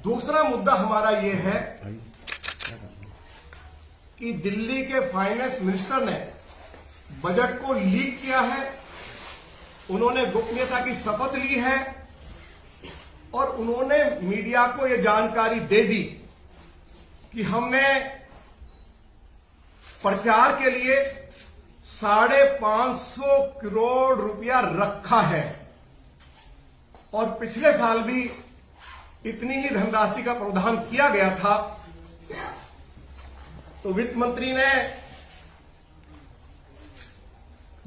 दूसरा मुद्दा हमारा ये है कि दिल्ली के फाइनेंस मिनिस्टर ने बजट को लीक किया है। उन्होंने गोपनीयता की शपथ ली है और उन्होंने मीडिया को यह जानकारी दे दी कि हमने प्रचार के लिए 550 करोड़ रुपया रखा है और पिछले साल भी इतनी ही धनराशि का प्रावधान किया गया था। तो वित्त मंत्री ने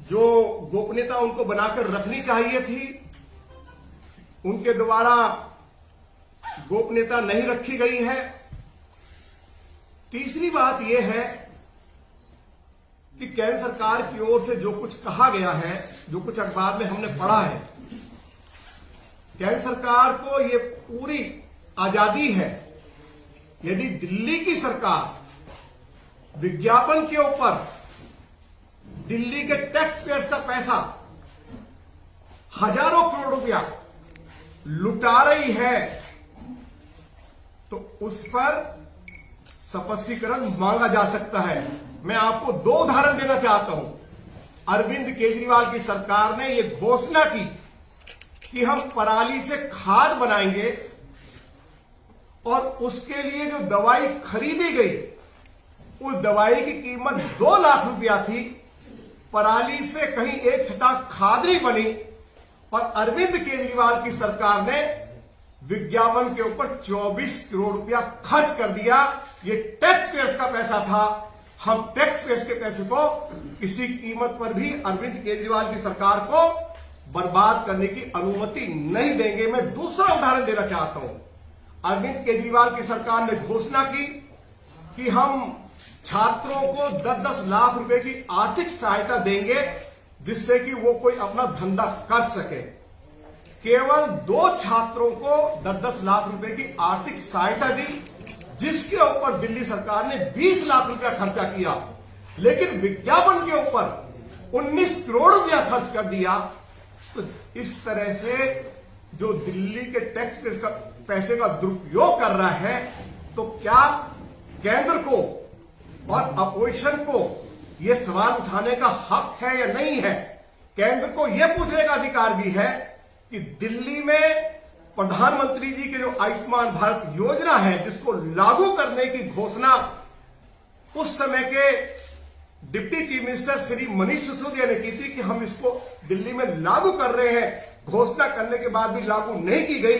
जो गोपनीयता उनको बनाकर रखनी चाहिए थी, उनके द्वारा गोपनीयता नहीं रखी गई है। तीसरी बात यह है कि केंद्र सरकार की ओर से जो कुछ कहा गया है, जो कुछ अखबार में हमने पढ़ा है, केंद्र सरकार को ये पूरी आजादी है। यदि दिल्ली की सरकार विज्ञापन के ऊपर दिल्ली के टैक्स पेयर्स का पैसा हजारों करोड़ रुपया लुटा रही है तो उस पर स्पष्टीकरण मांगा जा सकता है। मैं आपको 2 उदाहरण देना चाहता हूं। अरविंद केजरीवाल की सरकार ने यह घोषणा की कि हम पराली से खाद बनाएंगे और उसके लिए जो दवाई खरीदी गई, उस दवाई की कीमत 2 लाख रुपया थी। पराली से कहीं एक छटाक खाद नहीं बनी और अरविंद केजरीवाल की सरकार ने विज्ञापन के ऊपर 24 करोड़ रुपया खर्च कर दिया। ये टैक्स पेयर्स का पैसा था। हम टैक्स पेयर्स के पैसे को किसी कीमत पर भी अरविंद केजरीवाल की सरकार को बर्बाद करने की अनुमति नहीं देंगे। मैं दूसरा उदाहरण देना चाहता हूं। अरविंद केजरीवाल की सरकार ने घोषणा की कि हम छात्रों को 10-10 लाख रुपए की आर्थिक सहायता देंगे जिससे कि वो कोई अपना धंधा कर सके। केवल 2 छात्रों को 10-10 लाख रुपए की आर्थिक सहायता दी, जिसके ऊपर दिल्ली सरकार ने 20 लाख रुपया खर्चा किया, लेकिन विज्ञापन के ऊपर 19 करोड़ रुपया खर्च कर दिया। तो इस तरह से जो दिल्ली के टैक्स पेयर्स का पैसे का दुरुपयोग कर रहा है, तो क्या केंद्र को और अपोजिशन को यह सवाल उठाने का हक है या नहीं है? केंद्र को यह पूछने का अधिकार भी है कि दिल्ली में प्रधानमंत्री जी की जो आयुष्मान भारत योजना है, जिसको लागू करने की घोषणा उस समय के deputy chief minister Shri Manish Sisodia ने की थी कि हम इसको दिल्ली में लागू कर रहे हैं। घोषणा करने के बाद भी लागू नहीं की गई।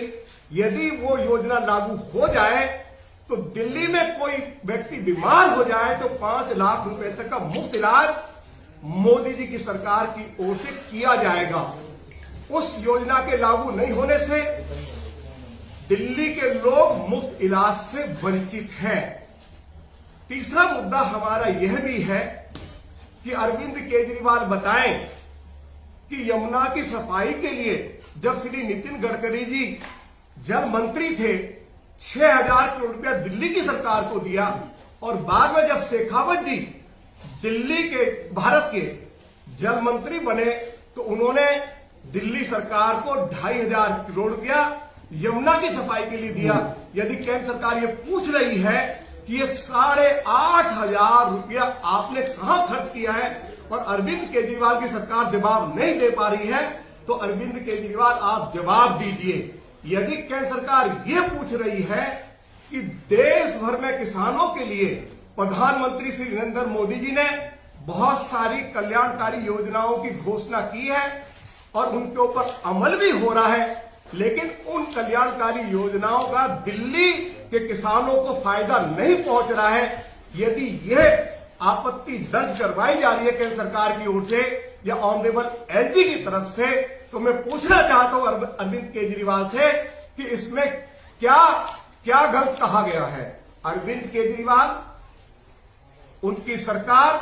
यदि वो योजना लागू हो जाए तो दिल्ली में कोई व्यक्ति बीमार हो जाए तो 5 लाख रुपए तक का मुफ्त इलाज मोदी जी की सरकार की ओर से किया जाएगा। उस योजना के लागू नहीं होने से दिल्ली के लोग मुफ्त इलाज से वंचित हैं। तीसरा मुद्दा हमारा यह भी है कि अरविंद केजरीवाल बताएं कि यमुना की सफाई के लिए जब श्री नितिन गडकरी जी जल मंत्री थे, 6000 करोड़ रुपया दिल्ली की सरकार को दिया और बाद में जब शेखावत जी दिल्ली के भारत के जल मंत्री बने तो उन्होंने दिल्ली सरकार को 2500 करोड़ रुपया यमुना की सफाई के लिए दिया। यदि केंद्र सरकार ये पूछ रही है कि ये 8500 रुपया आपने कहां खर्च किया है और अरविंद केजरीवाल की सरकार जवाब नहीं दे पा रही है, तो अरविंद केजरीवाल आप जवाब दीजिए। यदि केंद्र सरकार ये पूछ रही है कि देश भर में किसानों के लिए प्रधानमंत्री श्री नरेंद्र मोदी जी ने बहुत सारी कल्याणकारी योजनाओं की घोषणा की है और उनके ऊपर अमल भी हो रहा है, लेकिन उन कल्याणकारी योजनाओं का दिल्ली के किसानों को फायदा नहीं पहुंच रहा है, यदि यह आपत्ति दर्ज करवाई जा रही है केंद्र सरकार की ओर से या ऑनरेबल एलजी की तरफ से, तो मैं पूछना चाहता हूं अरविंद केजरीवाल से कि इसमें क्या गलत कहा गया है। अरविंद केजरीवाल, उनकी सरकार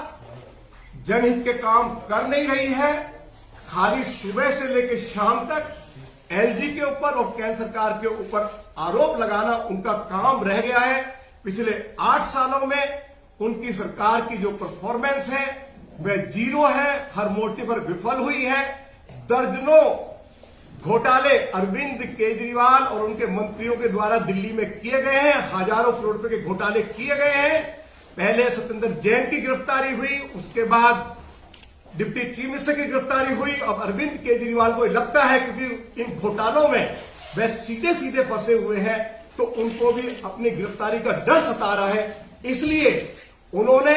जनहित के काम कर नहीं रही है। खाली सुबह से लेकर शाम तक एलजी के ऊपर और केंद्र सरकार के ऊपर आरोप लगाना उनका काम रह गया है। पिछले 8 सालों में उनकी सरकार की जो परफॉर्मेंस है वह 0 है, हर मोर्चे पर विफल हुई है। घोटाले अरविंद केजरीवाल और उनके मंत्रियों के द्वारा दिल्ली में किए गए हैं। हजारों करोड़ रुपए के घोटाले किए गए हैं। पहले सत्येंद्र जैन की गिरफ्तारी हुई, उसके बाद डिप्टी चीफ मिनिस्टर की गिरफ्तारी हुई। अब अरविंद केजरीवाल को लगता है क्योंकि इन घोटालों में वह सीधे सीधे फंसे हुए हैं तो उनको भी अपनी गिरफ्तारी का डर सता रहा है, इसलिए उन्होंने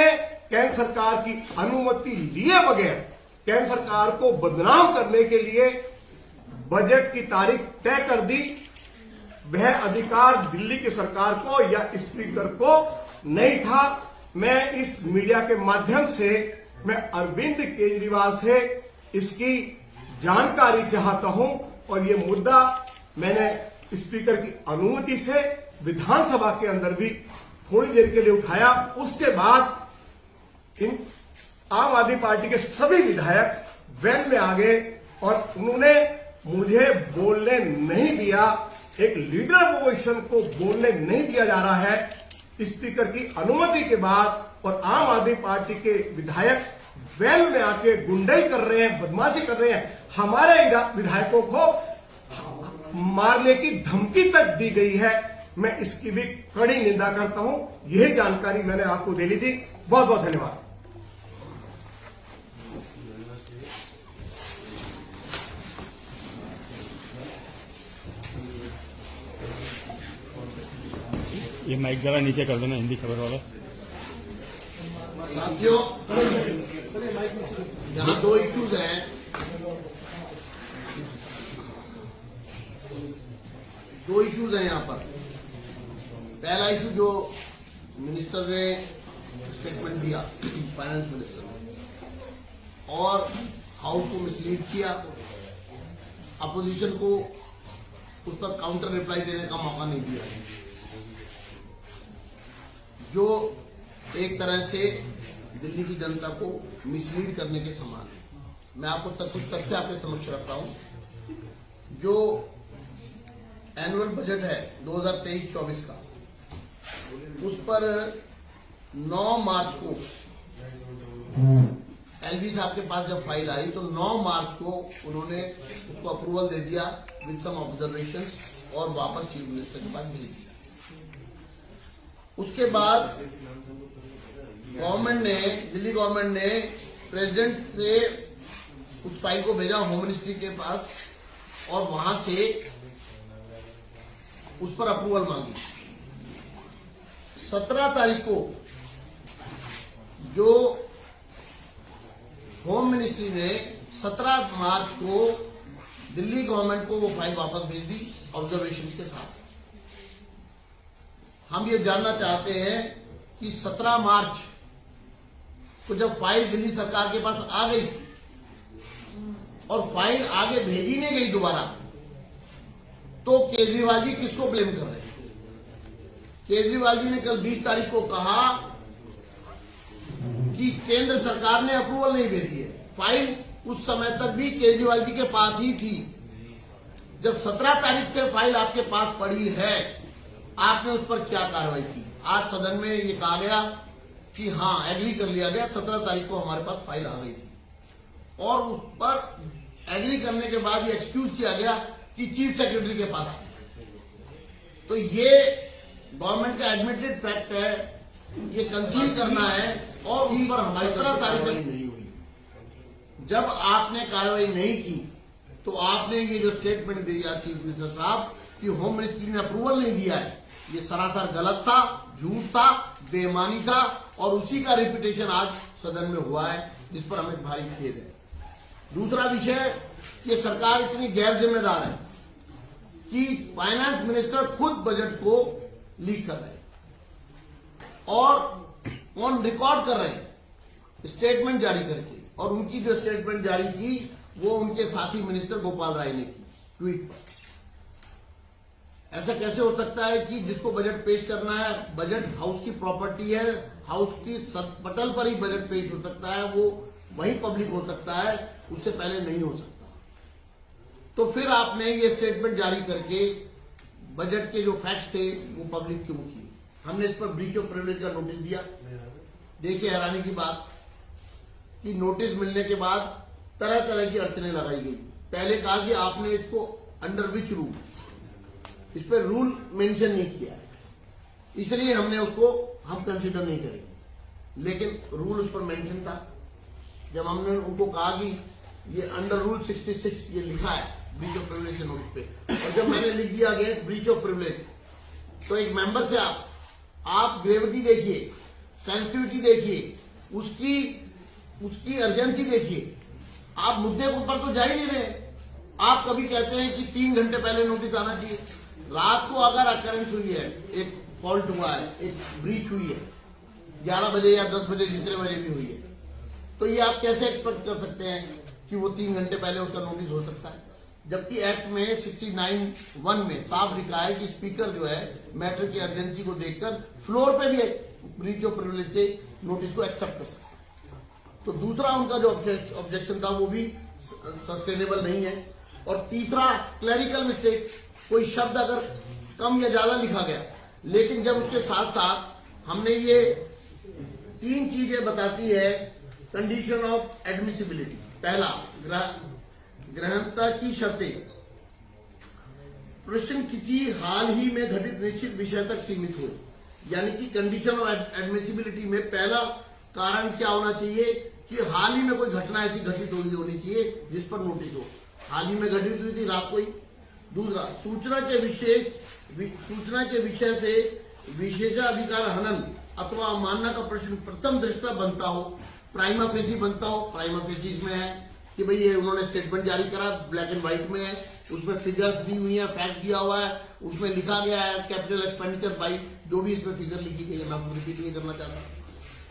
केंद्र सरकार की अनुमति लिए बगैर केंद्र सरकार को बदनाम करने के लिए बजट की तारीख तय कर दी। वह अधिकार दिल्ली की सरकार को या स्पीकर को नहीं था। मैं इस मीडिया के माध्यम से मैं अरविंद केजरीवाल से इसकी जानकारी चाहता हूं और ये मुद्दा मैंने स्पीकर की अनुमति से विधानसभा के अंदर भी थोड़ी देर के लिए उठाया। उसके बाद इन आम आदमी पार्टी के सभी विधायक वैन में आ गए और उन्होंने मुझे बोलने नहीं दिया। एक लीडर अपोजिशन को बोलने नहीं दिया जा रहा है स्पीकर की अनुमति के बाद और आम आदमी पार्टी के विधायक वैन में आके गुंडाई कर रहे हैं, बदमाशी कर रहे हैं। हमारे विधायकों को मारने की धमकी तक दी गई है। मैं इसकी भी कड़ी निंदा करता हूं। यही जानकारी मैंने आपको देनी थी। बहुत बहुत धन्यवाद। ये माइक जरा नीचे कर देना, हिंदी खबर वाला। साथियों, यहाँ दो इश्यूज हैं। यहाँ पर पहला इशू जो मिनिस्टर ने स्टेटमेंट दिया, फाइनेंस मिनिस्टर ने, और हाउस को मिसलीड किया, अपोजिशन को उस पर काउंटर रिप्लाई देने का मौका नहीं दिया, जो एक तरह से दिल्ली की जनता को मिसलीड करने के समान है। मैं आपको कुछ तथ्य आपके समक्ष रखता हूं। जो एनुअल बजट है 2023-24 का, उस पर 9 मार्च को एलजी साहब के पास जब फाइल आई तो 9 मार्च को उन्होंने उसको अप्रूवल दे दिया विद सम ऑब्जर्वेशंस और वापस चीफ मिनिस्टर के पास भेज दिया। उसके बाद दिल्ली गवर्नमेंट ने प्रेसिडेंट से उस फाइल को भेजा होम मिनिस्ट्री के पास और वहां से उस पर अप्रूवल मांगी। 17 तारीख को जो होम मिनिस्ट्री ने 17 मार्च को दिल्ली गवर्नमेंट को वो फाइल वापस भेज दी ऑब्जर्वेशंस के साथ। हम ये जानना चाहते हैं कि 17 मार्च को जब फाइल दिल्ली सरकार के पास आ गई और फाइल आगे भेजी नहीं गई दोबारा, तो केजरीवाल जी किसको ब्लेम कर रहे हैं? केजरीवाल जी ने कल 20 तारीख को कहा कि केंद्र सरकार ने अप्रूवल नहीं भेजी है। फाइल उस समय तक भी केजरीवाल जी के पास ही थी। जब 17 तारीख से फाइल आपके पास पड़ी है, आपने उस पर क्या कार्रवाई की? आज सदन में ये कहा गया कि हाँ, एग्री कर लिया गया, 17 तारीख को हमारे पास फाइल आ गई थी और उस पर एग्री करने के बाद ये एक्सक्यूज किया गया कि चीफ सेक्रेटरी के पास। तो ये गवर्नमेंट का एडमिटेड फैक्ट है, ये कंसील करना है और उस पर हमारी 17 तारीख तक नहीं हुई। जब आपने कार्रवाई नहीं की तो आपने ये जो स्टेटमेंट दिया चीफ मिनिस्टर साहब कि होम मिनिस्ट्री ने अप्रूवल नहीं दिया है, ये सरासर गलत था, झूठ था, बेईमानी था और उसी का रिपीटेशन आज सदन में हुआ है, जिस पर हमें भारी खेद है। दूसरा विषय, ये सरकार इतनी गैर जिम्मेदार है कि फाइनेंस मिनिस्टर खुद बजट को लीक कर रहे हैं और ऑन रिकॉर्ड कर रहे हैं स्टेटमेंट जारी करके, और उनकी जो स्टेटमेंट जारी की वो उनके साथी मिनिस्टर गोपाल राय ने की ट्वीट पर। ऐसा कैसे हो सकता है कि जिसको बजट पेश करना है, बजट हाउस की प्रॉपर्टी है, हाउस की पटल पर ही बजट पेश हो सकता है, वो वही पब्लिक हो सकता है, उससे पहले नहीं हो सकता। तो फिर आपने ये स्टेटमेंट जारी करके बजट के जो फैक्ट्स थे वो पब्लिक क्यों किए? हमने इस पर ब्रीच ऑफ प्रिविलेज का नोटिस दिया। देखिए हैरानी की बात कि नोटिस मिलने के बाद तरह तरह की अड़चनें लगाई गई। पहले कहा कि आपने इसको अंडर विच रूल, इस पर रूल मेंशन नहीं किया है, इसलिए हमने उसको हम कंसीडर नहीं करेंगे। लेकिन रूल उस पर मेंशन था। जब हमने उनको कहा कि ये अंडर रूल 66 ये लिखा है ब्रीच ऑफ प्रिविलेज के नोटिस पे, और जब मैंने लिख दिया गया ब्रीच ऑफ प्रिविलेज, तो एक मेंबर से आप ग्रेविटी देखिए, सेंसिटिविटी देखिए, उसकी अर्जेंसी देखिए। आप मुद्दे के ऊपर तो जा ही नहीं रहे। आप कभी कहते हैं कि 3 घंटे पहले नोटिस आना चाहिए। रात को अगर अकरेंस हुई है, एक फॉल्ट हुआ है, एक ब्रीच हुई है 11 बजे या 10 बजे, जितने बजे भी हुई है, तो ये आप कैसे एक्सपेक्ट कर सकते हैं कि वो 3 घंटे पहले उसका नोटिस हो सकता है? जबकि एक्ट में 69(1) में साफ लिखा है कि स्पीकर जो है मैटर की अर्जेंसी को देखकर फ्लोर पे भी ब्रीच ऑफ प्रिविलेज के नोटिस को एक्सेप्ट कर सकता है। तो दूसरा उनका जो ऑब्जेक्शन था वो भी सस्टेनेबल नहीं है। और तीसरा क्लरिकल मिस्टेक, कोई शब्द अगर कम या ज्यादा लिखा गया, लेकिन जब उसके साथ साथ हमने ये 3 चीजें बताती है कंडीशन ऑफ एडमिसिबिलिटी। पहला, ग्रहणता की शर्तें, प्रश्न किसी हाल ही में घटित निश्चित विषय तक सीमित हो, यानी कि कंडीशन ऑफ एडमिसिबिलिटी में पहला कारण क्या होना चाहिए कि हाल ही में कोई घटना ऐसी घटित होनी चाहिए जिस पर नोटिस हो। हाल ही में घटित हुई थी रात को ही। दूसरा, सूचना के विषय से विशेषाधिकार हनन अथवा अवमानना का प्रश्न प्रथम दृष्टया बनता हो, प्राइमा फेसी बनता हो। प्राइमा फेसी इसमें है कि भाई ये उन्होंने स्टेटमेंट जारी करा, ब्लैक एंड व्हाइट में है, उसमें फिगर्स दी हुई है, फैक्ट दिया हुआ है, उसमें लिखा गया है कैपिटल एक्सपेंडिचर बाई, जो भी इसमें फिगर लिखी गई है, मैं आपको रिपीट नहीं करना चाहता,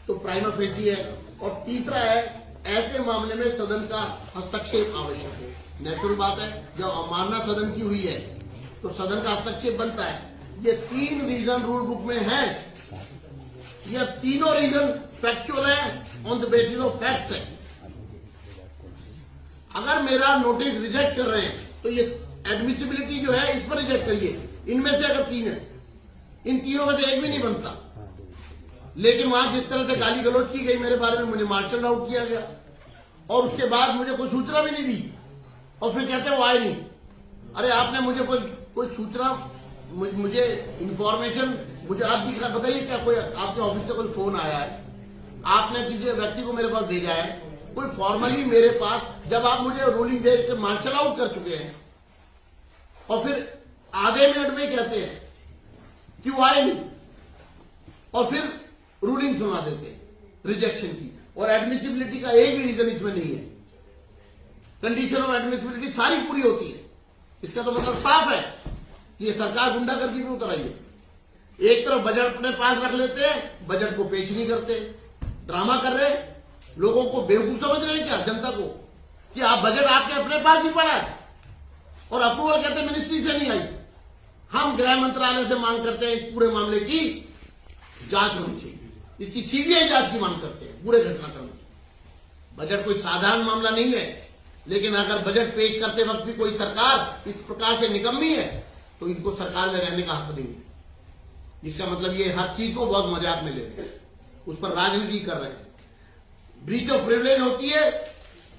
तो प्राइमा फेसी है। और तीसरा है, ऐसे मामले में सदन का हस्तक्षेप आवश्यक है। नेचुरल बात है, जब अवमानना सदन की हुई है तो सदन का हस्तक्षेप बनता है। ये 3 रीजन रूल बुक में है, ये तीनों रीजन फैक्चुअल है, on the basis of facts है। अगर मेरा नोटिस रिजेक्ट कर रहे हैं तो ये एडमिसिबिलिटी जो है इस पर रिजेक्ट करिए। इनमें से अगर 3 है, इन तीनों में से एक भी नहीं बनता। लेकिन वहां जिस तरह से गाली गलौज की गई मेरे बारे में, मुझे मार्शल आउट किया गया और उसके बाद मुझे कोई सूचना भी नहीं दी, और फिर कहते हैं वो आए नहीं। अरे आपने मुझे कोई सूचना, मुझे इंफॉर्मेशन, मुझे आप दिख रहा, बताइए क्या कोई आपके ऑफिस से कोई फोन आया है, आपने किसी व्यक्ति को मेरे पास भेजा है, कोई फॉर्मली मेरे पास, जब आप मुझे रूलिंग दे के मार्शल आउट कर चुके हैं और फिर आधे मिनट में कहते हैं कि वो आए नहीं, और फिर रूलिंग सुना देते हैं रिजेक्शन की। और एडमिसिबिलिटी का एक भी रीजन इसमें नहीं है। कंडीशन ऑफ एडमिसिबिलिटी सारी पूरी होती है। इसका तो मतलब साफ है कि ये सरकार गुंडागर्दी में उतर आई है। एक तरफ बजट अपने पास रख लेते हैं, बजट को पेश नहीं करते, ड्रामा कर रहे, लोगों को बेवकूफ समझ रहे हैं क्या, जनता को, कि आप बजट आपके अपने पास ही पड़ा है और अप्रूवल कहते मिनिस्ट्री से नहीं आई। हम गृह मंत्रालय से मांग करते हैं पूरे मामले की जांच होनी चाहिए, इसकी सीबीआई जांच की मांग करते हैं पूरे घटनाक्रम की। बजट कोई साधारण मामला नहीं है, लेकिन अगर बजट पेश करते वक्त भी कोई सरकार इस प्रकार से निकम्मी है तो इनको सरकार में रहने का हक नहीं है। इसका मतलब ये हर चीज को बहुत मजाक में ले रहे हैं, उस पर राजनीति कर रहे हैं। ब्रीच ऑफ प्रिविलेज होती है,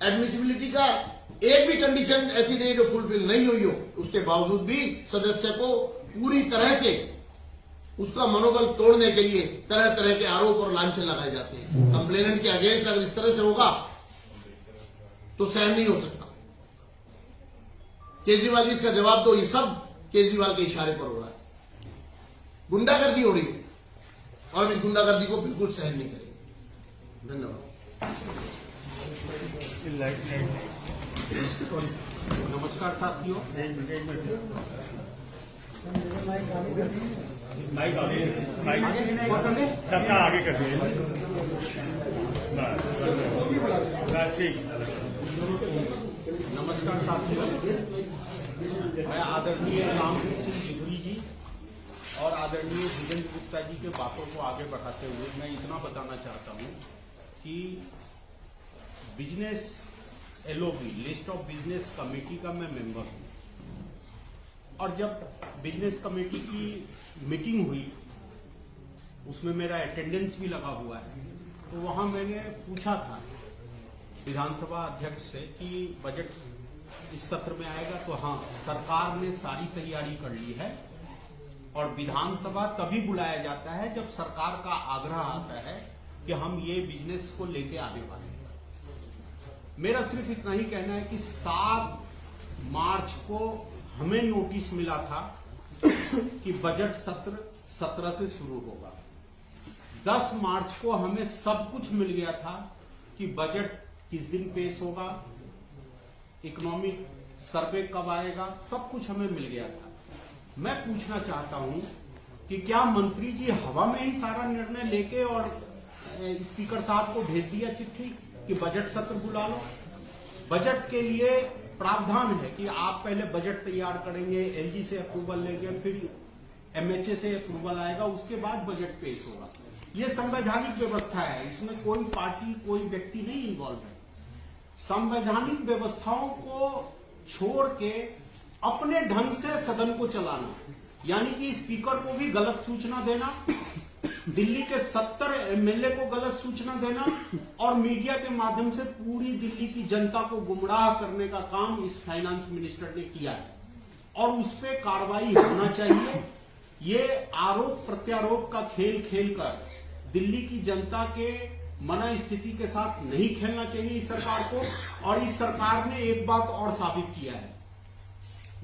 एडमिसिबिलिटी का एक भी कंडीशन ऐसी नहीं जो फुलफिल नहीं हुई हो, उसके बावजूद भी सदस्य को पूरी तरह से उसका मनोबल तोड़ने के लिए तरह तरह के आरोप और लांछन लगाए जाते हैं। कंप्लेनेंट के अगेंस्ट अगर इस तरह से होगा तो सहन नहीं हो सकता। केजरीवाल जी इसका जवाब दो, ये सब केजरीवाल के इशारे पर हो रहा है, गुंडागर्दी हो रही है और हम इस गुंडागर्दी को बिल्कुल सहन नहीं करेंगे। धन्यवाद। नमस्कार साथियों, माइक सबका आगे कर दिए। ठीक। नमस्कार साथियों, मैं आदरणीय रामवीर सिंह जिगरी जी और आदरणीय धीरेन्द्र गुप्ता जी के बातों को आगे बढ़ाते हुए मैं इतना बताना चाहता हूं कि business LOB list of business committee का मैं मेंबर हूं, और जब बिजनेस कमेटी की मीटिंग हुई उसमें मेरा अटेंडेंस भी लगा हुआ है, तो वहां मैंने पूछा था विधानसभा अध्यक्ष से कि बजट इस सत्र में आएगा तो हाँ, सरकार ने सारी तैयारी कर ली है और विधानसभा तभी बुलाया जाता है जब सरकार का आग्रह आता है कि हम ये बिजनेस को लेके आने वाले हैं। मेरा सिर्फ इतना ही कहना है कि 7 मार्च को हमें नोटिस मिला था कि बजट सत्र 17 से शुरू होगा। 10 मार्च को हमें सब कुछ मिल गया था कि बजट किस दिन पेश होगा, इकोनॉमिक सर्वे कब आएगा, सब कुछ हमें मिल गया था। मैं पूछना चाहता हूं कि क्या मंत्री जी हवा में ही सारा निर्णय लेके और स्पीकर साहब को भेज दिया चिट्ठी कि बजट सत्र बुला लो? बजट के लिए प्रावधान है कि आप पहले बजट तैयार करेंगे, एलजी से अप्रूवल लेंगे, फिर एमएचए से अप्रूवल आएगा, उसके बाद बजट पेश होगा। ये संवैधानिक व्यवस्था है, इसमें कोई पार्टी कोई व्यक्ति नहीं इन्वॉल्व है। संवैधानिक व्यवस्थाओं को छोड़ के अपने ढंग से सदन को चलाना, यानी कि स्पीकर को भी गलत सूचना देना, दिल्ली के 70 एमएलए को गलत सूचना देना और मीडिया के माध्यम से पूरी दिल्ली की जनता को गुमराह करने का काम इस फाइनेंस मिनिस्टर ने किया है और उस पर कार्रवाई होना चाहिए। ये आरोप प्रत्यारोप का खेल खेलकर दिल्ली की जनता के मन स्थिति के साथ नहीं खेलना चाहिए इस सरकार को। और इस सरकार ने एक बात और साबित किया है,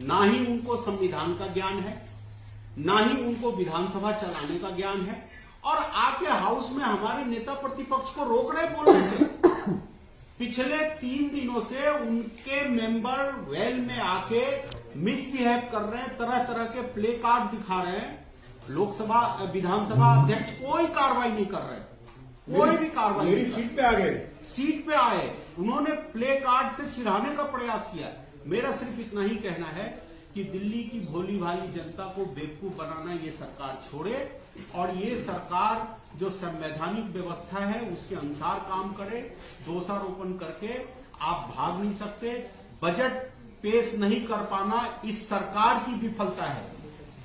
ना ही उनको संविधान का ज्ञान है, ना ही उनको विधानसभा चलाने का ज्ञान है, और आके हाउस में हमारे नेता प्रतिपक्ष को रोक रहे बोलने से। पिछले 3 दिनों से उनके मेंबर वेल में आके मिसबिहेव कर रहे हैं, तरह तरह के प्ले कार्ड दिखा रहे हैं। लोकसभा विधानसभा अध्यक्ष कोई कार्रवाई नहीं कर रहे, कोई भी कार्रवाई। मेरी सीट पे आ गए, सीट पे आए, उन्होंने प्ले कार्ड से चिढ़ाने का प्रयास किया। मेरा सिर्फ इतना ही कहना है कि दिल्ली की भोली भाली जनता को बेवकूफ बनाना ये सरकार छोड़े और ये सरकार जो संवैधानिक व्यवस्था है उसके अनुसार काम करे। दोषारोपण करके आप भाग नहीं सकते। बजट पेश नहीं कर पाना इस सरकार की विफलता है।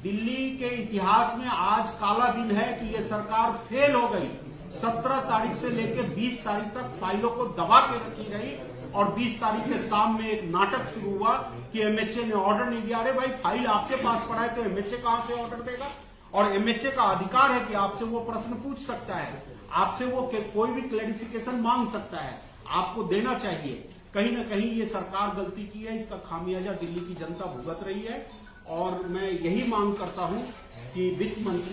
दिल्ली के इतिहास में आज काला दिन है कि ये सरकार फेल हो गई। 17 तारीख से लेकर 20 तारीख तक फाइलों को दबा के रखी गई और 20 तारीख के शाम में एक नाटक शुरू हुआ कि एमएचए ने ऑर्डर नहीं दिया। अरे भाई, फाइल आपके पास पड़ा है तो एमएचए कहां से ऑर्डर देगा? और एमएचए का अधिकार है कि आपसे वो प्रश्न पूछ सकता है, आपसे वो कोई भी क्लैरिफिकेशन मांग सकता है, आपको देना चाहिए। कहीं ना कहीं ये सरकार गलती की है, इसका खामियाजा दिल्ली की जनता भुगत रही है। और मैं यही मांग करता हूं कि वित्त मंत्री